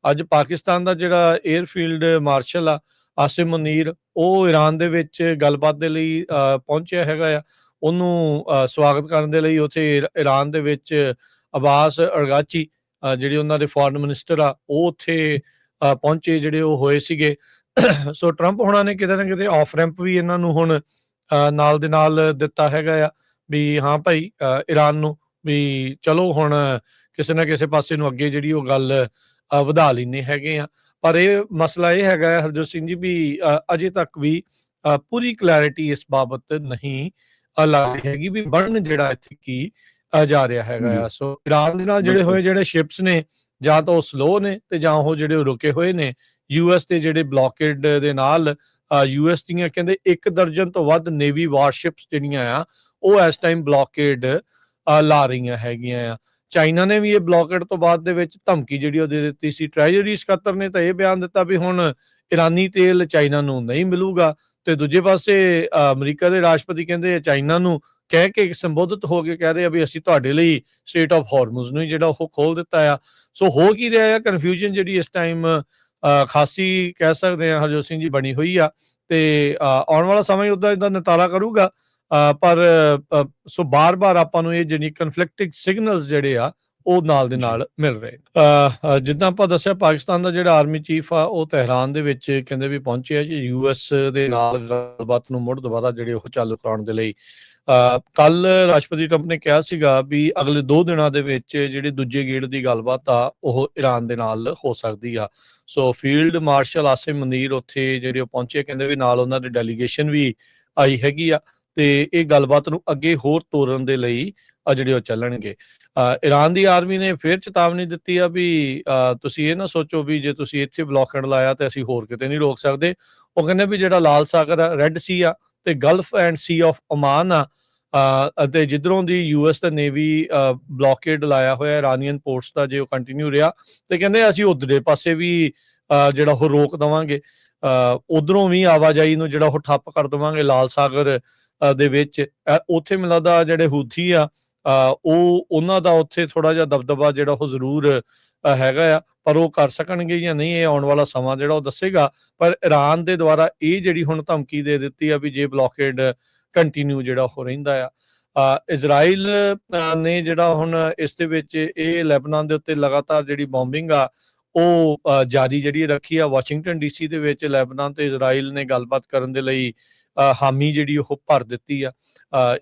ਅੱਜ ਪਾਕਿਸਤਾਨ ਦਾ ਜਿਹੜਾ 에ਅਰਫੀਲਡ ਮਾਰਸ਼ਲ ਆ ਆਸਿਮ ਮੁਨੀਰ, ਉਹ ਈਰਾਨ ਦੇ ਵਿੱਚ ਗੱਲਬਾਤ ਦੇ ਲਈ ਪਹੁੰਚਿਆ ਹੈਗਾ ਆ। ਉਹਨੂੰ ਸਵਾਗਤ ਕਰਨ ਦੇ ਲਈ ਉੱਥੇ ਈਰਾਨ ਦੇ ਵਿੱਚ ਅਬਾਸ ਅਰਗਾਚੀ ਜਿਹੜੇ ਉਹਨਾਂ ਦੇ ਫੋਰਨ ਮਿਨਿਸਟਰ ਆ, ਉਹ ਉੱਥੇ ਪਹੁੰਚੇ, ਜਿਹੜੇ ਉਹ ਹੋਏ ਸੀਗੇ। ਸੋ ਟਰੰਪ ਹੋਣਾ ਨੇ ਕਿਤੇ ਨਾ ਕਿਤੇ ਆਫ ਰੈਂਪ ਵੀ ਇਹਨਾਂ ਨੂੰ ਹੁਣ ਨਾਲ ਦੇ ਨਾਲ ਦਿੱਤਾ ਹੈਗਾ ਆ ਵੀ ਹਾਂ ਭਾਈ, ਈਰਾਨ ਨੂੰ ਵੀ ਚਲੋ ਹੁਣ ਕਿਸੇ ਨਾ ਕਿਸੇ ਪਾਸੇ ਨੂੰ ਅੱਗੇ ਜਿਹੜੀ ਉਹ ਗੱਲ ਵਧਾ ਲੈਂਦੇ ਹੈਗੇ ਆ। ਪਰ ਇਹ ਮਸਲਾ ਇਹ ਹੈਗਾ ਹਰਜੋਤ ਸਿੰਘ ਜੀ ਵੀ ਅਜੇ ਤੱਕ ਵੀ ਪੂਰੀ ਕਲੈਰਿਟੀ ਇਸ ਬਾਬਤ ਨਹੀਂ ਲੱਗ ਰਹੀ ਹੈਗੀ ਵੀ ਬਣਨ ਜਿਹੜਾ ਇੱਥੇ ਕੀ ਜਾ ਰਿਹਾ ਹੈਗਾ ਆ। ਸੋ ਈਰਾਨ ਦੇ ਨਾਲ ਜਿਹੜੇ ਹੋਏ ਜਿਹੜੇ ਸ਼ਿਪਸ ਨੇ, ਜਾਂ ਤਾਂ ਉਹ ਸਲੋ ਨੇ ਤੇ ਜਾਂ ਉਹ ਜਿਹੜੇ ਉਹ ਰੁਕੇ ਹੋਏ ਨੇ। ਯੂਐਸ ਦੇ ਜਿਹੜੇ ਬਲੌਕੇਡ ਦੇ ਨਾਲ ਯੂਐਸ ਦੀਆਂ ਕਹਿੰਦੇ 1 ਦਰਜਨ ਤੋਂ ਵੱਧ ਨੇਵੀ ਵਾਰਸ਼ਿਪਸ ਜਿਹੜੀਆਂ ਆ ਉਹ ਇਸ ਟਾਈਮ ਬਲੌਕੇਡ ਲਾ ਰਹੀਆਂ ਹੈਗੀਆਂ ਆ। ਚਾਈਨਾ ਨੇ ਵੀ ਇਹ ਬਲੌਕੇਡ ਤੋਂ ਬਾਅਦ ਦੇ ਵਿੱਚ ਧਮਕੀ ਜਿਹੜੀ ਉਹ ਦੇ ਦਿੱਤੀ ਸੀ। ਟ੍ਰੈਜਰੀ ਸਕੱਤਰ ਨੇ ਤਾਂ ਇਹ ਬਿਆਨ ਦਿੱਤਾ ਵੀ ਹੁਣ ਇਰਾਨੀ ਤੇਲ ਚਾਈਨਾ ਨੂੰ ਨਹੀਂ ਮਿਲੂਗਾ, ਤੇ ਦੂਜੇ ਪਾਸੇ ਅਮਰੀਕਾ ਦੇ ਰਾਸ਼ਟਰਪਤੀ ਕਹਿੰਦੇ ਚਾਈਨਾ ਨੂੰ ਕਹਿ ਕੇ ਸੰਬੋਧਿਤ ਹੋ ਕੇ ਕਹਿ ਰਹੇ ਆ ਵੀ ਅਸੀਂ ਤੁਹਾਡੇ ਲਈ ਸਟ੍ਰੇਟ ਆਫ ਹਾਰਮੁਜ਼ ਨੂੰ ਜਿਹੜਾ ਉਹ ਖੋਲ ਦਿੱਤਾ ਆ। ਸੋ ਹੋ ਕੀ ਰਿਹਾ ਆ, ਕਨਫਿਊਜ਼ਨ ਜਿਹੜੀ ਇਸ ਟਾਈਮ ਖਾਸੀ ਕਹਿ ਸਕਦੇ ਆ ਹਰਜੋਤ ਸਿੰਘ ਜੀ ਬਣੀ ਹੋਈ ਆ, ਤੇ ਆਉਣ ਵਾਲਾ ਸਮਾਂ ਉੱਦਾਂ ਇਹਦਾ ਨਿਤਾਰਾ ਕਰੂਗਾ। ਪਰ ਸੋ ਬਾਰ-ਬਾਰ ਆਪਾਂ ਨੂੰ ਇਹ ਜਿਹੜੀ ਕਨਫਲਿਕਟਿੰਗ ਸਿਗਨਲਸ ਜਿਹੜੇ ਆ ਉਹ ਨਾਲ ਦੇ ਨਾਲ ਮਿਲ ਰਹੇ। ਜਿੱਦਾਂ ਆਪਾਂ ਦੱਸਿਆ, ਪਾਕਿਸਤਾਨ ਦਾ ਜਿਹੜਾ ਆਰਮੀ ਚੀਫ ਆ ਉਹ ਤਹਿਰਾਨ ਦੇ ਵਿੱਚ ਕਹਿੰਦੇ ਵੀ ਪਹੁੰਚਿਆ ਜੀ ਯੂਐਸ ਦੇ ਨਾਲ ਗੱਲਬਾਤ ਨੂੰ ਮੁੜ ਦੁਬਾਰਾ ਜਿਹੜੇ ਉਹ ਚਾਲੂ ਕਰਾਉਣ ਦੇ ਲਈ। ਕੱਲ ਰਾਸ਼ਟਰਪਤੀ ਟਰੰਪ ਨੇ ਕਿਹਾ ਸੀਗਾ ਵੀ ਅਗਲੇ 2 ਦਿਨਾਂ ਦੇ ਵਿੱਚ ਜਿਹੜੀ ਦੂਜੇ ਗੇੜ ਦੀ ਗੱਲਬਾਤ ਆ ਉਹ ਈਰਾਨ ਦੇ ਨਾਲ ਹੋ ਸਕਦੀ ਆ। ਸੋ ਫੀਲਡ ਮਾਰਸ਼ਲ ਆਸਿਮ ਮੁਨੀਰ ਉੱਥੇ ਜਿਹੜੇ ਉਹ ਪਹੁੰਚੇ, ਕਹਿੰਦੇ ਵੀ ਨਾਲ ਉਹਨਾਂ ਦੀ ਡੈਲੀਗੇਸ਼ਨ ਵੀ ਆਈ ਹੈਗੀ ਆ, ਤੇ ਇਹ ਗੱਲਬਾਤ ਨੂੰ ਅੱਗੇ ਹੋਰ ਤੋਰਨ ਦੇ ਲਈ ਜਿਹੜੇ ਉਹ ਚੱਲਣਗੇ। ਈਰਾਨ ਦੀ ਆਰਮੀ ਨੇ ਫਿਰ ਚੇਤਾਵਨੀ ਦਿੱਤੀ ਆ ਵੀ ਤੁਸੀਂ ਇਹ ਨਾ ਸੋਚੋ ਵੀ ਜੇ ਤੁਸੀਂ ਇੱਥੇ ਬਲੌਕੇਡ ਲਾਇਆ ਤੇ ਅਸੀਂ ਹੋਰ ਕਿਤੇ ਨਹੀਂ ਰੋਕ ਸਕਦੇ। ਉਹ ਕਹਿੰਦੇ ਵੀ ਜਿਹੜਾ ਲਾਲ ਸਾਗਰ ਆ, ਰੈੱਡ ਸੀ ਆ ਤੇ Gulf and C of Oman ਆ, ਅਤੇ ਜਿੱਧਰੋਂ ਦੀ ਯੂਐਸ ਤੇ ਨੇਵੀ ਬਲੌਕੇਡ ਲਾਇਆ ਹੋਇਆ ਇਰਾਨੀਅਨ ਪੋਰਟਸ ਦਾ, ਜੇ ਉਹ ਕੰਟੀਨਿਊ ਰਿਹਾ ਤੇ ਕਹਿੰਦੇ ਅਸੀਂ ਉਧਰਲੇ ਪਾਸੇ ਵੀ ਜਿਹੜਾ ਉਹ ਰੋਕ ਦੇਵਾਂਗੇ, ਉਧਰੋਂ ਵੀ ਆਵਾਜਾਈ ਨੂੰ ਜਿਹੜਾ ਉਹ ਠੱਪ ਕਰ ਦੇਵਾਂਗੇ ਲਾਲ ਸਾਗਰ ਦੇ ਵਿੱਚ। ਉੱਥੇ ਮੈਨੂੰ ਲੱਗਦਾ ਜਿਹੜੇ ਹੂਥੀ ਆ ਉਹਨਾਂ ਦਾ ਉੱਥੇ ਥੋੜਾ ਜਿਹਾ ਦਬਦਬਾ ਜਿਹੜਾ ਉਹ ਜ਼ਰੂਰ ਹੈਗਾ ਆ, ਪਰ ਉਹ ਕਰ ਸਕਣਗੇ ਜਾਂ ਨਹੀਂ ਇਹ ਆਉਣ ਵਾਲਾ ਸਮਾਂ ਜਿਹੜਾ ਉਹ ਦੱਸੇਗਾ। ਪਰ ਈਰਾਨ ਦੇ ਦੁਆਰਾ ਇਹ ਜਿਹੜੀ ਹੁਣ ਧਮਕੀ ਦੇ ਦਿੱਤੀ ਆ ਵੀ ਜੇ ਬਲੌਕੇਡ ਕੰਟੀਨਿਊ ਜਿਹੜਾ ਹੋ ਰਹਿੰਦਾ ਆ। ਇਜ਼ਰਾਈਲ ਨੇ ਜਿਹੜਾ ਹੁਣ ਇਸ ਦੇ ਵਿੱਚ ਇਹ ਲੈਬਨਾਨ ਦੇ ਉੱਤੇ ਲਗਾਤਾਰ ਜਿਹੜੀ ਬੌਂਬਿੰਗ ਆ ਉਹ ਜਾਰੀ ਜਿਹੜੀ ਰੱਖੀ ਆ। ਵਾਸ਼ਿੰਗਟਨ ਡੀਸੀ ਦੇ ਵਿੱਚ ਲੈਬਨਾਨ ਤੇ ਇਜ਼ਰਾਈਲ ਨੇ ਗੱਲਬਾਤ ਕਰਨ ਦੇ ਲਈ ਹਾਮੀ ਜਿਹੜੀ ਉਹ ਭਰ ਦਿੱਤੀ ਆ।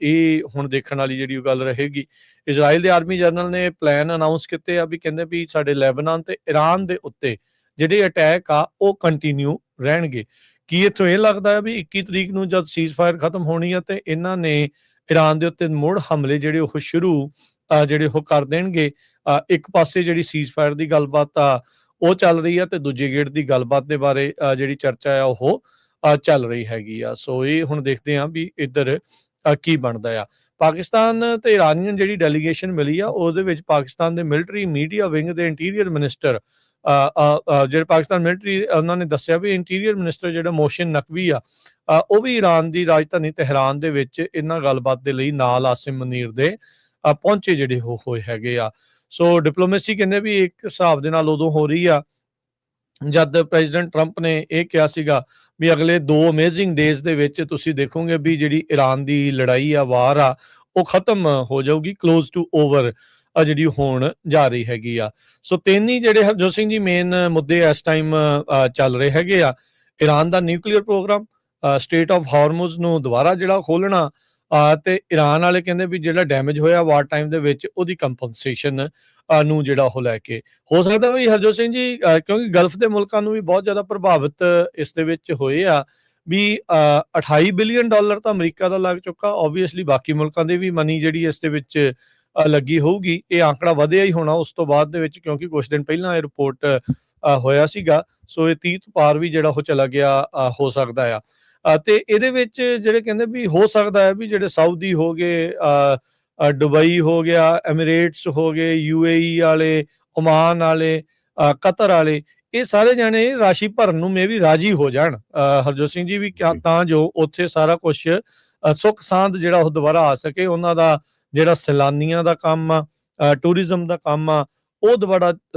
ਇਹ ਹੁਣ ਦੇਖਣ ਵਾਲੀ ਜਿਹੜੀ ਉਹ ਗੱਲ ਰਹੇਗੀ। ਇਜ਼ਰਾਈਲ ਦੇ ਆਰਮੀ ਜਨਰਲ ਨੇ ਪਲਾਨ ਅਨਾਉਂਸ ਕੀਤੇ ਆ ਵੀ ਕਹਿੰਦੇ ਵੀ ਸਾਡੇ ਲੈਬਨਾਨ ਤੇ ਈਰਾਨ ਦੇ ਉੱਤੇ ਜਿਹੜੇ ਅਟੈਕ ਆ ਉਹ ਕੰਟੀਨਿਊ ਰਹਿਣਗੇ। ਕੀ ਇੱਥੋਂ ਇਹ ਲੱਗਦਾ ਹੈ ਵੀ 21 ਤਰੀਕ ਨੂੰ ਜਦ ਸੀਜ਼ ਫਾਇਰ ਖਤਮ ਹੋਣੀ ਆ ਤੇ ਇਹਨਾਂ ਨੇ ਈਰਾਨ ਦੇ ਉੱਤੇ ਮੁੜ ਹਮਲੇ ਜਿਹੜੇ ਉਹ ਸ਼ੁਰੂ ਜਿਹੜੇ ਉਹ ਕਰ ਦੇਣਗੇ। ਇੱਕ ਪਾਸੇ ਜਿਹੜੀ ਸੀਜ਼ ਫਾਇਰ ਦੀ ਗੱਲਬਾਤ ਆ ਉਹ ਚੱਲ ਰਹੀ ਆ ਤੇ ਦੂਜੇ ਗੇੜ ਦੀ ਗੱਲਬਾਤ ਦੇ ਬਾਰੇ ਜਿਹੜੀ ਚਰਚਾ ਆ ਉਹ ਚੱਲ ਰਹੀ ਹੈਗੀ ਆ। ਸੋ ਇਹ ਹੁਣ ਦੇਖਦੇ ਆ ਵੀ ਇੱਧਰ ਕੀ ਬਣਦਾ ਆ। ਪਾਕਿਸਤਾਨ ਤੇ ਇਰਾਨੀਅਨ ਜਿਹੜੀ ਡੈਲੀਗੇਸ਼ਨ ਮਿਲੀ ਆ ਉਹਦੇ ਵਿੱਚ ਪਾਕਿਸਤਾਨ ਦੇ ਮਿਲਟਰੀ ਮੀਡੀਆ ਵਿੰਗ ਦੇ ਇੰਟੀਰੀਅਰ ਮਿਨਿਸਟਰ ਜਿਹੜੇ ਪਾਕਿਸਤਾਨ ਮਿਲਟਰੀ, ਉਹਨਾਂ ਨੇ ਦੱਸਿਆ ਵੀ ਇੰਟੀਰੀਅਰ ਮਿਨਿਸਟਰ ਜਿਹੜਾ ਮੋਹਸਿਨ ਨਕਵੀ ਆ ਉਹ ਵੀ ਈਰਾਨ ਦੀ ਰਾਜਧਾਨੀ ਤਹਿਰਾਨ ਦੇ ਵਿੱਚ ਇਹਨਾਂ ਗੱਲਬਾਤ ਦੇ ਲਈ ਨਾਲ ਆਸਿਮ ਮੁਨੀਰ ਦੇ ਪਹੁੰਚੇ ਜਿਹੜੇ ਹੋਏ ਹੈਗੇ ਆ। ਸੋ ਡਿਪਲੋਮੇਸੀ ਕਹਿੰਦੇ ਵੀ ਇੱਕ ਹਿਸਾਬ ਦੇ ਨਾਲ ਉਦੋਂ ਹੋ ਰਹੀ ਆ ਜਦ ਪ੍ਰੈਜ਼ੀਡੈਂਟ ਟਰੰਪ ਨੇ ਇਹ ਕਿਹਾ ਸੀਗਾ ਵੀ ਅਗਲੇ 2 ਅਮੇਜ਼ਿੰਗ ਡੇਜ਼ ਦੇ ਵਿੱਚ ਤੁਸੀਂ ਦੇਖੋਗੇ ਵੀ ਜਿਹੜੀ ਈਰਾਨ ਦੀ ਲੜਾਈ ਆ, ਵਾਰ ਆ, ਉਹ ਖਤਮ ਹੋ ਜਾਊਗੀ, ਕਲੋਜ਼ ਟੂ ਓਵਰ ਜਿਹੜੀ ਹੋਣ ਜਾ ਰਹੀ ਹੈਗੀ ਆ। ਸੋ 3 ਹੀ ਜਿਹੜੇ ਹਰਜੋਤ ਸਿੰਘ ਜੀ ਮੇਨ ਮੁੱਦੇ ਇਸ ਟਾਈਮ ਚੱਲ ਰਹੇ ਹੈਗੇ ਆ। ਈਰਾਨ ਦਾ nuclear program, strait of Hormuz ਨੂੰ ਦੁਬਾਰਾ ਜਿਹੜਾ ਖੋਲ੍ਹਣਾ, ਤੇ ਈਰਾਨ ਵਾਲੇ ਕਹਿੰਦੇ ਵੀ ਜਿਹੜਾ ਡੈਮੇਜ ਹੋਇਆ ਵਾਰ ਟਾਈਮ ਦੇ ਵਿੱਚ ਉਹਦੀ ਕੰਪਨਸੇਸ਼ਨ ਨੂੰ ਜਿਹੜਾ ਉਹ ਲੈ ਕੇ। ਹੋ ਸਕਦਾ ਵੀ ਹਰਜੋਤ ਸਿੰਘ ਜੀ ਕਿਉਂਕਿ ਗਲਫ ਦੇ ਮੁਲਕਾਂ ਨੂੰ ਵੀ ਬਹੁਤ ਜ਼ਿਆਦਾ ਪ੍ਰਭਾਵਿਤ ਇਸ ਦੇ ਵਿੱਚ ਹੋਏ ਆ ਵੀ 28 ਬਿਲੀਅਨ ਡਾਲਰ ਤਾਂ ਅਮਰੀਕਾ ਦਾ ਲੱਗ ਚੁੱਕਾ। ਓਬਵੀਅਸਲੀ ਬਾਕੀ ਮੁਲਕਾਂ ਦੇ ਵੀ ਮਨੀ ਜਿਹੜੀ ਇਸ ਦੇ ਵਿੱਚ ਲੱਗੀ ਹੋਊਗੀ। ਇਹ ਆંકੜਾ ਵਧਿਆ ਹੀ ਹੋਣਾ ਉਸ ਤੋਂ ਬਾਅਦ ਦੇ ਵਿੱਚ, ਕਿਉਂਕਿ ਕੁਝ ਦਿਨ ਪਹਿਲਾਂ ਇਹ ਰਿਪੋਰਟ ਹੋਇਆ ਸੀਗਾ। ਸੋ ਇਹ 30 ਤੋਂ ਪਾਰ ਵੀ ਜਿਹੜਾ ਉਹ ਚਲਾ ਗਿਆ ਹੋ ਸਕਦਾ ਆ। ਤੇ ਇਹਦੇ ਵਿੱਚ ਜਿਹੜੇ ਕਹਿੰਦੇ ਵੀ ਹੋ ਸਕਦਾ ਹੈ ਵੀ ਜਿਹੜੇ ਸਾਊਦੀ ਹੋ ਗਏ, ਦੁਬਈ ਹੋ ਗਿਆ, ਐਮੀਰੇਟਸ ਹੋ ਗਏ, UAE ਵਾਲੇ, ਓਮਾਨ ਵਾਲੇ, ਕਤਰ ਵਾਲੇ, ਇਹ ਸਾਰੇ ਜਾਣੇ ਰਾਸ਼ੀ ਭਰਨ ਨੂੰ ਮੇ ਵੀ ਰਾਜੀ ਹੋ ਜਾਣ ਹਰਜੋਤ ਸਿੰਘ ਜੀ ਵੀ, ਤਾਂ ਜੋ ਉੱਥੇ ਸਾਰਾ ਕੁਝ ਸੁੱਖ ਸਾਂਦ ਜਿਹੜਾ ਉਹ ਦੁਬਾਰਾ ਆ ਸਕੇ। ਉਹਨਾਂ ਦਾ ਜਿਹੜਾ ਸੈਲਾਨੀਆਂ ਦਾ ਕੰਮ ਆ, ਟੂਰਿਜ਼ਮ ਦਾ ਕੰਮ ਆ, ਉਹ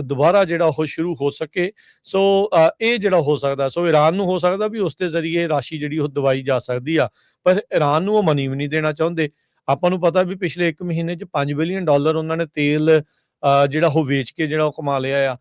ਦੁਬਾਰਾ ਜਿਹੜਾ ਉਹ ਸ਼ੁਰੂ ਹੋ ਸਕੇ। ਸੋ ਇਹ ਜਿਹੜਾ ਹੋ ਸਕਦਾ, ਸੋ ਈਰਾਨ ਨੂੰ ਹੋ ਸਕਦਾ ਵੀ ਉਸ ਦੇ ਜ਼ਰੀਏ ਰਾਸ਼ੀ ਜਿਹੜੀ ਉਹ ਦਵਾਈ ਜਾ ਸਕਦੀ ਆ, ਪਰ ਈਰਾਨ ਨੂੰ ਉਹ ਮਨੀ ਵੀ ਨਹੀਂ ਦੇਣਾ ਚਾਹੁੰਦੇ। ਆਪਾਂ ਨੂੰ ਪਤਾ ਵੀ ਪਿਛਲੇ 1 ਮਹੀਨੇ 'ਚ $5 ਬਿਲੀਅਨ ਉਹਨਾਂ ਨੇ ਤੇਲ ਜਿਹੜਾ ਉਹ ਵੇਚ ਕੇ ਜਿਹੜਾ ਉਹ ਕਮਾ ਲਿਆ ਆ।